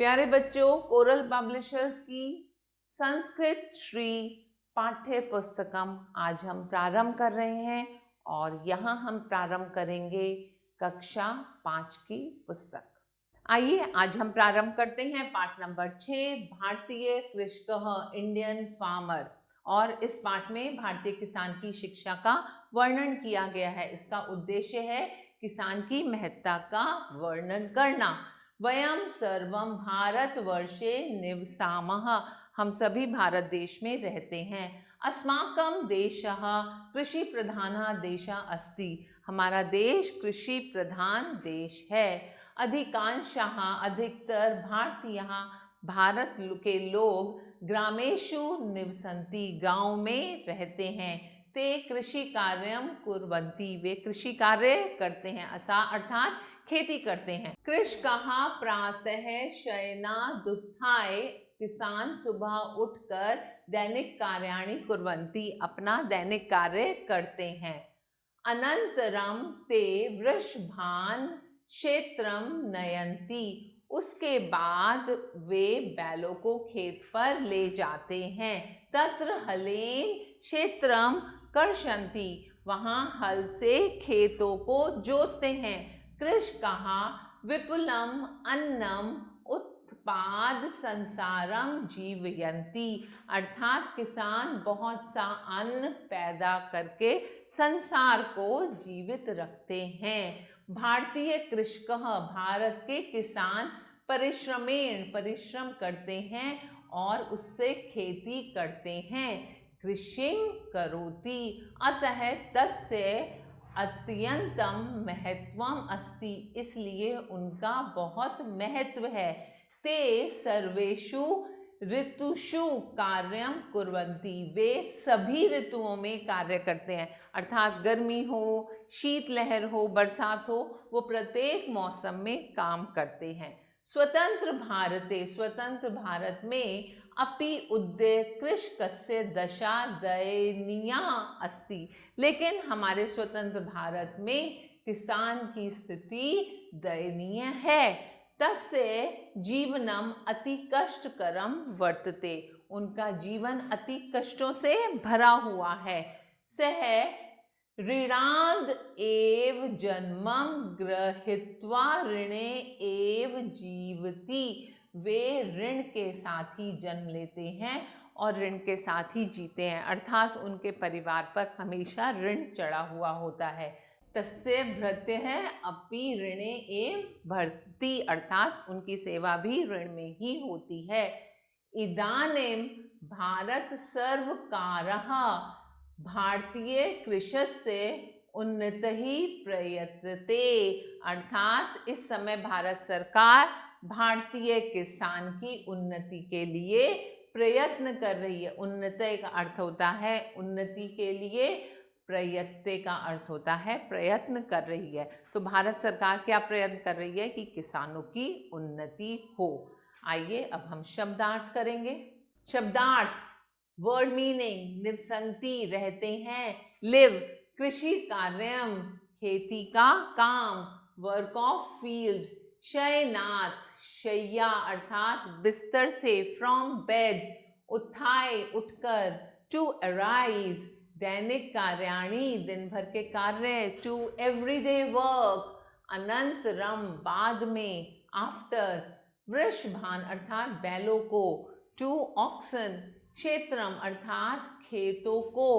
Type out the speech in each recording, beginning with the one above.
प्यारे बच्चों, coral publishers की संस्कृत श्री पाठ्य पुस्तकम आज हम प्रारंभ कर रहे हैं और यहाँ हम प्रारंभ करेंगे कक्षा 5 की पुस्तक। आइए आज हम प्रारंभ करते हैं पाठ नंबर 6, भारतीय कृषकः इंडियन फार्मर। और इस पाठ में भारतीय किसान की शिक्षा का वर्णन किया गया है। इसका उद्देश्य है किसान की महत्ता का वर्णन करना। वयम सर्वम भारतवर्षे निवसामः, हम सभी भारत देश में रहते हैं। अस्माकं देशः कृषि प्रधानः देशः अस्ति, हमारा देश कृषि प्रधान देश है। अधिकांशः अधिकतर भारतीयः, भारत के लोग ग्रामेषु निवसन्ति, गांव में रहते हैं। ते कृषि कार्यम कुर्वन्ति, वे कृषि कार्य करते हैं, अर्थात खेती करते हैं। कृषकः प्रातः शयनादुत्थाय, किसान सुबह उठकर दैनिक कार्याणि कुर्वन्ति, अपना दैनिक कार्य करते हैं। अनंतरम ते वृषभान क्षेत्रम नयन्ति, उसके बाद वे बैलों को खेत पर ले जाते हैं। तत्र हलेन क्षेत्रम कर्षन्ति, वहाँ हल से खेतों को जोतते हैं। कृषकः विपुलम अन्नम उत्पाद संसारम जीवयन्ति, अर्थात किसान बहुत सा अन्न पैदा करके संसार को जीवित रखते हैं। भारतीय कृषकः, भारत के किसान परिश्रम करते हैं और उससे खेती करते हैं। कृषिं करोति, अतः तस्य अत्यंतम महत्वम अस्ति, इसलिए उनका बहुत महत्व है। ते सर्वेषु ऋतुषु कार्यम कुर्वन्ति, वे सभी ऋतुओं में कार्य करते हैं, अर्थात गर्मी हो, शीतलहर हो, बरसात हो, वो प्रत्येक मौसम में काम करते हैं। स्वतंत्र भारते, स्वतंत्र भारत में अपि उद्य कृषकस्य दशा दयनीया अस्ति, लेकिन हमारे स्वतंत्र भारत में किसान की स्थिति दयनीय है। तस्य जीवनम अति कष्टकरम वर्तते, उनका जीवन अति कष्टों से भरा हुआ है। सह ऋणाद एव जन्मम गृहीत्वा ऋणे एव जीवति, वे ऋण के साथ ही जन्म लेते हैं और ऋण के साथ ही जीते हैं, अर्थात उनके परिवार पर हमेशा ऋण चढ़ा हुआ होता है। तस्य भृत्यः अपि ऋणे एव भर्ति, अर्थात उनकी सेवा भी ऋण में ही होती है। इदानीं भारत सर्वकारः, भारतीय कृषस्य उन्नति प्रयतते, अर्थात इस समय भारत सरकार भारतीय किसान की उन्नति के लिए प्रयत्न कर रही है। उन्नति का अर्थ होता है उन्नति के लिए, प्रयत्न का अर्थ होता है प्रयत्न कर रही है। तो भारत सरकार क्या प्रयत्न कर रही है कि किसानों की उन्नति हो। आइए अब हम शब्दार्थ करेंगे। शब्दार्थ, वर्ड मीनिंग, निवसन्ति रहते हैं, लिव कृषि कार्यम खेती का काम, वर्क ऑफ फील्ड, शयनात शैया अर्थात बिस्तर से, फ्रॉम बेड उत्थाय उठकर, टू अराइज दैनिक कार्याणि दिन भर के कार्य, टू एवरीडे वर्क, अनंतरम बाद में, आफ्टर, वृषभान अर्थात बैलों को, टू ऑक्सन, क्षेत्रम अर्थात खेतों को,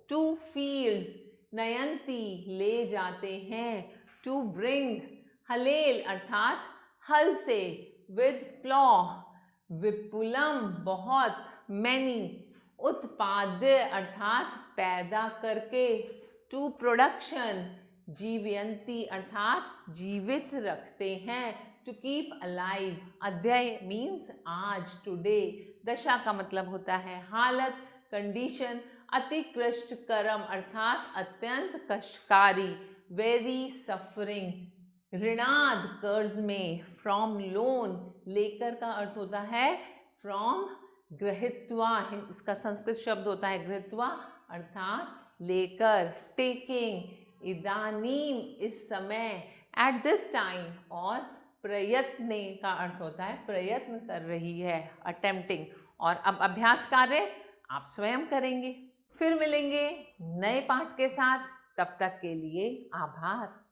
टू फील्ड्स, नयंती ले जाते हैं, टू ब्रिंग, हलेल अर्थात हल से, विद प्लॉ, विपुलम बहुत, मैनी, उत्पाद्य अर्थात पैदा करके, टू प्रोडक्शन, जीवयंती अर्थात जीवित रखते हैं, टू कीप अलाइव, अध्यय मीन्स आज, टुडे, दशा का मतलब होता है हालत, कंडीशन, अति कष्टकरम अर्थात अत्यंत कष्टकारी, वेरी सफरिंग, ऋणाद कर्ज में, फ्रॉम लोन लेकर का अर्थ होता है फ्रॉम गृहीत्वा, इसका संस्कृत शब्द होता है गृहीत्वा अर्थात लेकर, टेकिंग, इदानीम इस समय, एट दिस टाइम और प्रयत्न का अर्थ होता है प्रयत्न कर रही है, अटेम्प्टिंग। और अब अभ्यास कार्य आप स्वयं करेंगे। फिर मिलेंगे नए पाठ के साथ, तब तक के लिए आभार।